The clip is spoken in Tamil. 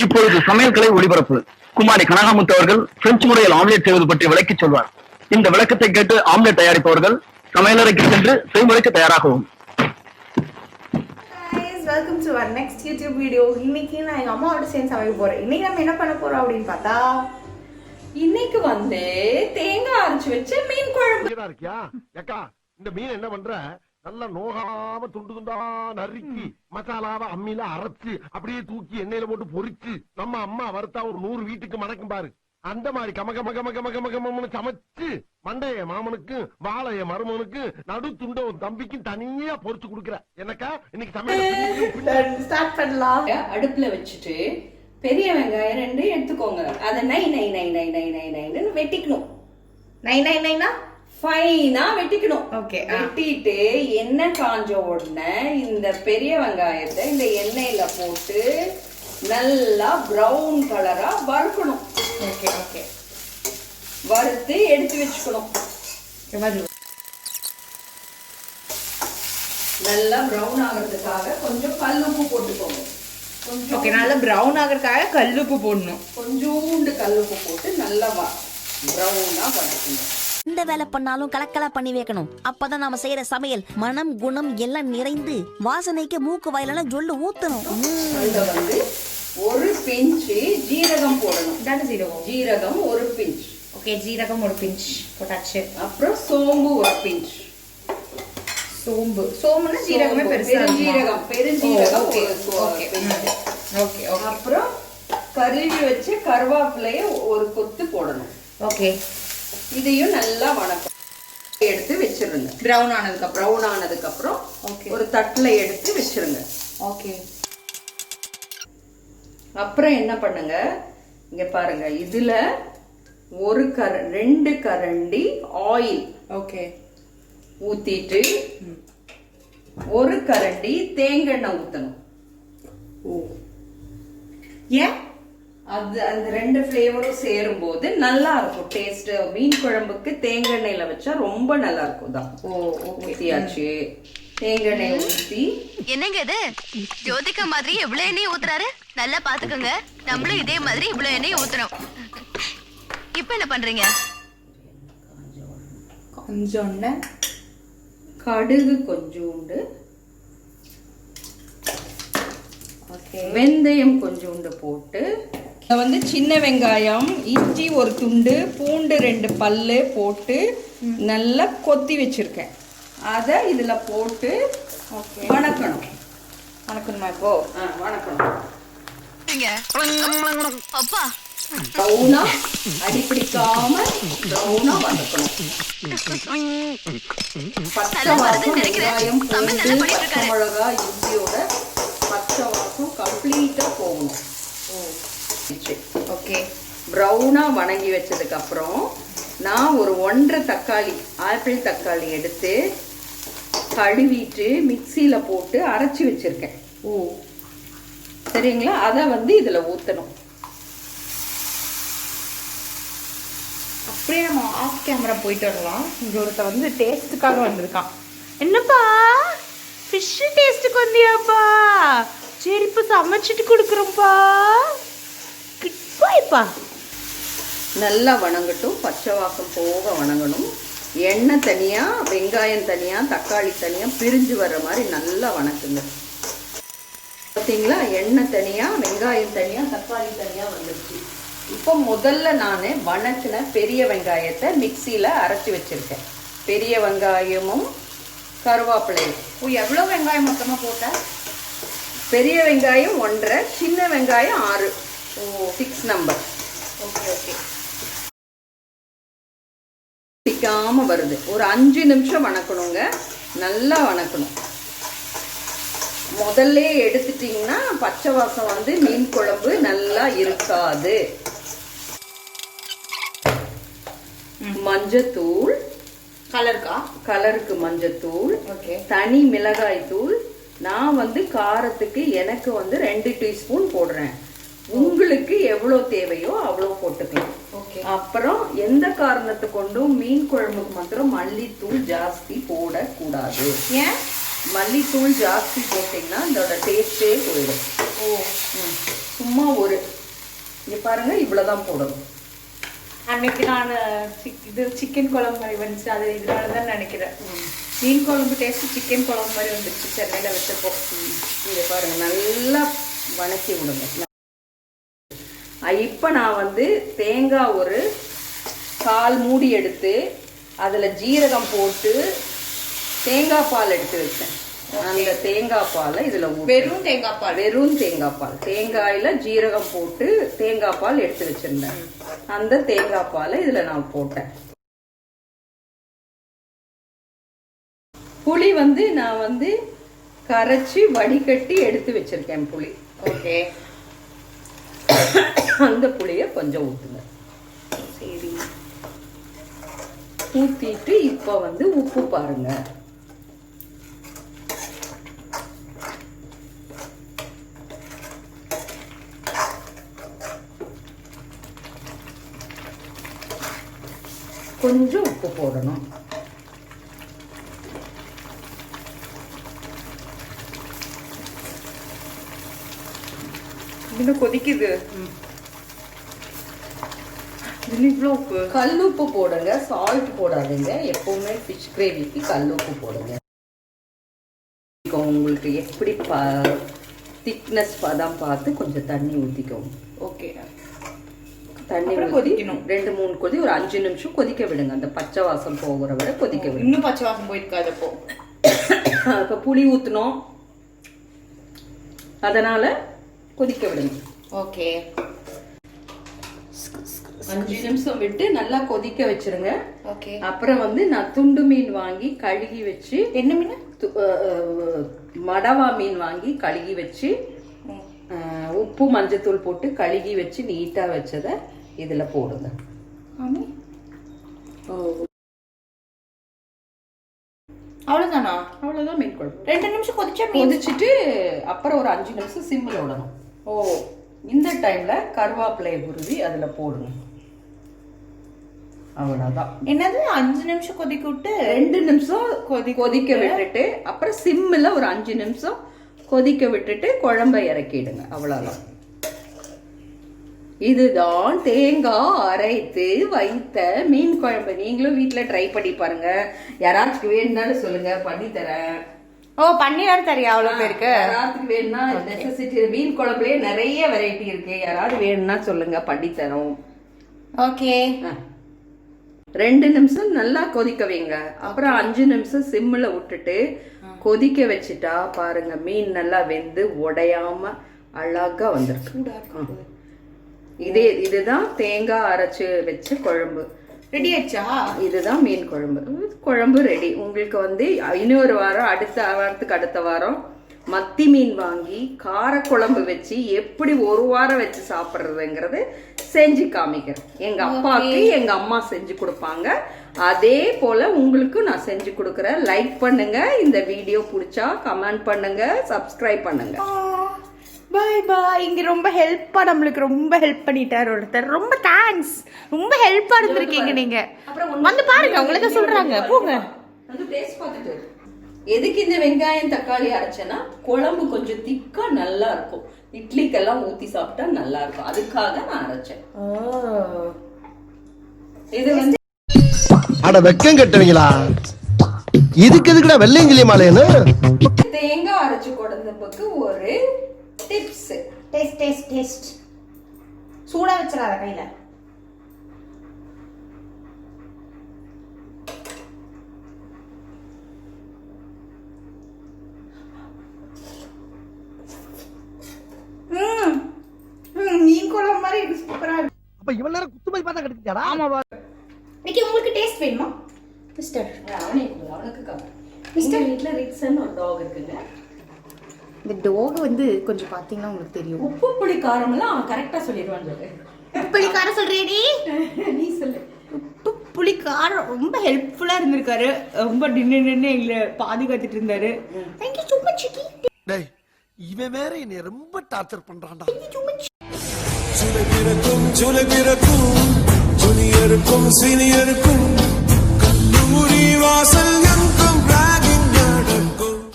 இப்பொழுது சமையல் கலை ஒளிபரப்பு குமாரி கனகாமுத்து அவர்கள் பிரெஞ்சு முறையில் ஆம்லெட் செய்வது பற்றி விளக்கி சொல்வார். இந்த விளக்கத்தை கேட்டு ஆம்லெட் தயாரிப்பவர்கள் சமையலறைக்கு சென்று செய்முறைக்கு தயாராகவும். Welcome to our next YouTube video. இன்னைக்கு நான் எங்க அம்மாவோட சேர்ந்து சமைக்க போறேன். இன்னைக்கு நம்ம என்ன பண்ண போறோம் அப்படின்னு பார்த்தா, இன்னைக்கு தேங்காய் அரைச்சு வச்சு மீன் குழம்பு. இருக்கியா ஏக்கா, இந்த மீன் என்ன பண்ற, நல்லா நோகாம துண்டு துண்டா நறுக்கி மசாலாவை அம்மியில அரைச்சு அப்படியே தூக்கி எண்ணெயில போட்டு பொரிச்சு நம்ம அம்மா வறுத்தா ஒரு 100 வீட்டுக்கு மணக்கும் பாரு. அந்த மாதிரி கமகமகமகமகமகம சமைச்சு மண்டைய மாமனுக்கு வாழைய மருமனுக்கு நடு துண்ட தம்பிக்கும் தனியா பொரிச்சு குடுக்குற. எனக்கா இன்னைக்கு சமையல் ஸ்டார்ட் பண்ணலாம். அடுப்புல வச்சுட்டு பெரிய வெங்காயம் 2 எடுத்துக்கோங்க. அதை நை நை நை நை நை நை நைன்னு வெட்டிக்கணும். நை நை நைனா ஃபைனா வெட்டிக்கணும். ஓகே. வெட்டிட்டு எண்ணெய் காஞ்ச உடனே இந்த பெரிய வெங்காயத்தை இந்த எண்ணெயில போட்டு நல்லா பிரவுன் கலரா வறுக்கணும். Okay okay. வறுத்து எடுத்து வச்சுக்கணும். நல்லா பிரவுன் ஆகிறதுக்காக கொஞ்சம் கல்லுப்பு போட்டுக்கோங்க. ஓகே, நல்லா பிரவுன் ஆகிறதுக்காக கல்லுப்பு போடணும். கொஞ்சோண்டு கல்லுப்பு போட்டு நல்லா பிரவுனா வதக்கணும். இந்த வேலை பண்ணாலும் கலக்கலா பண்ணி வைக்கணும். அப்பதான் நாம செய்யற சமையல் மனம் குணம் எல்லாம் நிறைந்து வாசனைக்கு மூக்கு வாயிலான ஜொல்லு ஊத்தணும். அதுல ஒரு பிஞ்ச் ஜீரகம் போடணும். ஜீரகம் ஒரு பிஞ்ச். ஓகே, ஜீரகம் ஒரு பிஞ்ச் போட்டாச்சு. அப்புறம் சோம்பு ஒரு பிஞ்ச். சோம்புனா ஜீரகமே பெருஞ்சீரகம். பெருஞ்சீரகம் ஓகே ஓகே. அப்புறம் கருவி வச்சு கருவேப்பிலைய ஒரு கொத்து போடணும். ஓகே, இதையும் நல்லா வணக்கம் எடுத்து வச்சிருங்க. பிரவுன் ஆனதுக்கு அப்புறம் ஒரு தட்டுல எடுத்து வச்சிருங்க. ஓகே. அப்புறம் என்ன பண்ணுங்க, இங்க பாருங்க, இதுல 2 கரண்டி ஆயில் ஓகே ஊத்திட்டு 1 கரண்டி தேங்காய் எண்ணெய் ஊத்தணும். ஏன்? அது அந்த 2 ஃபிளேவரும் சேரும் போது நல்லா இருக்கும் டேஸ்ட். மீன் குழம்புக்கு தேங்காய் எண்ணெயில வச்சா ரொம்ப நல்லா இருக்கும் தான். ஊத்தியாச்சு. தேங்காய் எண்ணெய் ஊத்தி. என்னங்க இது ஜோதிகா மாதிரி எவ்வளவு எண்ணெய் ஊத்துறாரு? நல்லா பாத்துக்கோங்க, நம்மளும் இதே மாதிரி இவ்வளவு எண்ணெய் ஊத்துறோம். இப்ப என்ன பண்றீங்க? கொஞ்சோண்டு கடுகு, கொஞ்சோண்டு வெந்தயம் கொஞ்சோண்டு போட்டு சின்ன வெங்காயம், இஞ்சி ஒரு துண்டு, பூண்டு 2 பல்லு போட்டு நல்லா கொத்தி வச்சிருக்கேன். அத இதுல போட்டு வணக்கணும். வணக்கணுமா? இப்போ வணக்கணும். அப்பா பிரவுனா அடிப்பிடிக்காம பிரவுனா வதக்கணும். பச்சை வாசம் வெங்காயம், பூண்டு, பச்சை மிளகா, இஞ்சியோட பச்சை வாசம் கம்ப்ளீட்டா போகணும். ஓகே. பிரவுனா வணங்கி வச்சதுக்கு அப்புறம் நான் ஒரு 1.5 தக்காளி, ஆப்பிள் தக்காளி எடுத்து கழுவிட்டு மிக்சியில போட்டு அரைச்சி வச்சிருக்கேன். சரிங்களா? அத இதுல ஊத்தணும். அப்படியே நம்ம ஆஃப் கேமரா போயிட்டு வரலாம். இங்க ஒருத்த டேஸ்ட்டுக்காக வந்திருக்கான். என்னப்பா, ஃபிஷ் டேஸ்ட்டுக்கு வந்தியாப்பா? சரி, இப்போ சமைச்சிட்டு கொடுக்குறோம்ப்பா. கிட்பாய்ப்பா. நல்லா வணங்கட்டும். பச்சை வாசம் போக வணங்கணும். எண்ணெய் தனியா, வெங்காயம் தனியா, தக்காளி தனியா பிரிஞ்சு வர்ற மாதிரி நல்லா வணக்குங்க. பார்த்தீங்களா? எண்ணெய் தனியா, வெங்காயம் தனியா, தக்காளி தனியா வந்துருச்சு. இப்போ முதல்ல நான் வணக்கின பெரிய வெங்காயத்தை மிக்சியில அரைச்சி வச்சிருக்கேன். பெரிய வெங்காயமும் கருவேப்பிலையும். எவ்வளோ வெங்காயம் மொத்தமாக போட்ட? பெரிய வெங்காயம் 1.5, சின்ன வெங்காயம் 6. 6 நம்பர். Okay okay. பிடிக்காம வருது. ஒரு 5 நிமிஷம் வணக்கணுங்க. நல்லா வணக்கணும். முதல்ல எடுத்துட்டீங்கன்னா பச்சை வாசம் மீன் குழம்பு நல்லா இருக்காது. மஞ்சத்தூள், கலருக்கு மஞ்சத்தூள், தனி மிளகாய் தூள். நான் காரத்துக்கு எனக்கு 2 டீஸ்பூன் போடுறேன். உங்களுக்கு எவ்வளவு தேவையோ அவ்வளவு போட்டுக்கலாம். அப்புறம் எந்த காரணத்தை கொண்டும் மீன் குழம்புக்கு மாத்திரம் மல்லித்தூள் ஜாஸ்தி போடக்கூடாது. ஏன்? மல்லித்தூள் ஜாஸ்தி போட்டீங்கன்னா இதோட டேஸ்டே போயிடும். சும்மா ஒரு இங்க பாருங்க இவ்வளவுதான் போடணும். அன்னைக்கு நான் இது சிக்கன் குழம்பு மாதிரி வந்துச்சு, அது இதனால தான் நினைக்கிறேன். மீன் குழம்பு டேஸ்ட் சிக்கன் குழம்பு மாதிரி வந்துச்சு சென்னையில வச்சப்போ. இங்க பாருங்க நல்லா வணக்கி விடுங்க. இப்ப நான் வந்து தேங்காய் ஒரு 1/4 மூடி எடுத்து அதுல ஜீரகம் போட்டு தேங்காய் பால் எடுத்து வச்சேன். அந்த தேங்காய் பாலை இதுல வெறும் தேங்காய் பால் தேங்காயில ஜீரகம் போட்டு தேங்காய் பால் எடுத்து வச்சிருந்தேன். அந்த தேங்காய் பாலை இதுல நான் போட்டேன். புளி வந்து நான் வந்து கரைச்சி வடிகட்டி எடுத்து வச்சிருக்கேன் புளி. ஓகே, அந்த புளிய கொஞ்சம் ஊத்துங்க. சரி, ஊத்திட்டு இப்ப வந்து உப்பு பாருங்க. கொஞ்சம் உப்பு போடணும். இன்னும் கொதிக்குது. இவ்வளோ உப்பு, கல் உப்பு போடுங்க, சால்ட் போடாதீங்க. எப்பவுமே ஃபிஷ் கிரேவிக்கு கல் உப்பு போடுங்க. உங்களுக்கு எப்படி திக்னஸ் பதம் பார்த்து கொஞ்சம் தண்ணி ஊத்திக்கோங்க. ஓகே, தண்ணி கொதிக்கணும். 2-3 கொதி, ஒரு 5 நிமிஷம் கொதிக்க விடுங்க. அந்த பச்சை வாசம் போகிற வரை கொதிக்க விடுங்க. இன்னும் பச்சை வாசம் போயிருக்காது. அப்போ புளி ஊத்தணும், அதனால கொதிக்க விடுங்க. ஓகே, 5 நிமிஷம் விட்டு நல்லா கொதிக்க வச்சிருங்க. ஓகே. அப்புறம் வந்து நான் துண்டு மீன் வாங்கி கழுகி வச்சு, என்ன மீன்? மடவா மீன் வாங்கி கழுகி வச்சு உப்பு மஞ்சத்தூள் போட்டு கழுகி வச்சு நீட்டா வச்சத இதுல போடுங்க. அவ்வளவுதானா? அவ்வளவுதான் மீன் குழம்பு. 2 நிமிஷம் கொதிச்சுட்டு அப்புறம் ஒரு 5 நிமிஷம் சிம்மில் விடணும். இந்த டைம்ல கருவேப்பிலையை உருவி அதுல போடுங்க. அவ்வளவுதான். என்னது 5 நிமிஷம் கொதிக்க விட்டு 2 நிமிஷம் கொதிக்க விட்டுட்டு அப்புறம் சிம்மில் ஒரு 5 நிமிஷம் கொதிக்க விட்டுட்டு குழம்பை இறக்கிடுங்க. அவ்வளவுதான். இதுதான் தேங்காய் அரைத்து வைத்த மீன் குழம்பு. நீங்களும் வீட்டுல ட்ரை பண்ணி பாருங்க. யாராச்சுக்கு வேணும்னாலும் சொல்லுங்க, பண்ணி தரேன். பண்ணி வேற தெரியும் அவ்வளவு பேருக்கு. யாராச்சுக்கு வேணும்னா நெசசிட்டி மீன் குழம்புலயே நிறைய வெரைட்டி இருக்கு. யாராவது வேணும்னா சொல்லுங்க, பண்ணி தரோம். ஓகே, 2 நிமிஷம் நல்லா கொதிக்க வைங்க. அப்புறம் 5 நிமிஷம் சிம்மில் விட்டுட்டு கொதிக்க வச்சுட்டா பாருங்க மீன் நல்லா வெந்து உடையாம அழகா வந்துருக்கு. இதுதான் தேங்காய் அரைச்சு வச்ச குழம்பு. ரெடி ஆச்சா? இதுதான் மீன் குழம்பு ரெடி. உங்களுக்கு வந்து இன்னொரு வாரம், அடுத்த வாரம் மத்தி மீன் வாங்கி கார குழம்பு வச்சு எப்படி 1 வாரம் வச்சு சாப்பிடுறதுங்கிறது செஞ்சு காமிக்கிறேன். எங்க அப்பாவுக்கு எங்க அம்மா செஞ்சு கொடுப்பாங்க. அதே போல உங்களுக்கு நான் செஞ்சு கொடுக்குறேன். லைக் பண்ணுங்க, இந்த வீடியோ பிடிச்சா கமெண்ட் பண்ணுங்க, சப்ஸ்கிரைப் பண்ணுங்க. பாய் பாய். இங்க ரொம்ப நம்மளுக்கு ரொம்ப ஹெல்ப் பண்ணிட்டாரு ஒருத்தர். ரொம்ப தேங்க்ஸ். ரொம்ப ஹெல்ப்பா இருந்திருக்கீங்க நீங்க. வந்து பாருங்க, உங்களுக்கு சொல்றாங்க. போங்க வந்து டேஸ்ட் பார்த்துட்டு. எதுக்கு இந்த வெங்காயம் தக்காளி அரைச்சேன்னா குழம்பு கொஞ்சம் திக்கா நல்லா இருக்கும். இட்லிக்கெல்லாம் ஊத்தி சாப்பிட்டா நல்லா இருக்கும். அதுக்காக நான் அரைச்சேன். இது வந்து அட வெக்கம் கட்டுவீங்களா? இதுக்கு எதுக்குடா வெள்ளையங்கிலி மாலைன்னு தேங்காய் அரைச்சு கொடுத்ததுக்கு ஒரு டிப்ஸ். டேஸ்ட் சூடா வச்சிடாத கையில. மீன் குழம்பு மாதிரி சூப்பரா இருக்கு. அப்ப இவ்வளவு நேரம் குத்துமதி பார்த்தா கிடைக்குதாடா? ஆமா பா. இன்னைக்கு உங்களுக்கு டேஸ்ட் வேணுமா மிஸ்டர்? அவனுக்கு கவர். மிஸ்டர் வீட்ல ரிக்ஸன் ஒரு டாக் இருக்குங்க. இந்த டாக் வந்து கொஞ்சம் பாத்தீங்கன்னா உங்களுக்கு தெரியும். உப்பு புளி காரம் எல்லாம் அவன் கரெக்டா சொல்லிடுவான்னு சொல்லு. உப்பு புளி காரம் சொல்றியடி? நீ சொல்லு. உப்பு புளி காரம் ரொம்ப ஹெல்ப்ஃபுல்லா இருந்திருக்காரு. ரொம்ப நின்னு எங்களை பாதுகாத்துட்டு இருந்தாரு. தேங்க்யூ சோ மச் சிக்கி. டேய், இவன் வேற என்னை ரொம்ப டார்ச்சர் பண்றான்டா. ஜூனியருக்கும் ஜூனியருக்கும் சீனியருக்கும் கல்லூரி வாசல் எங்கும்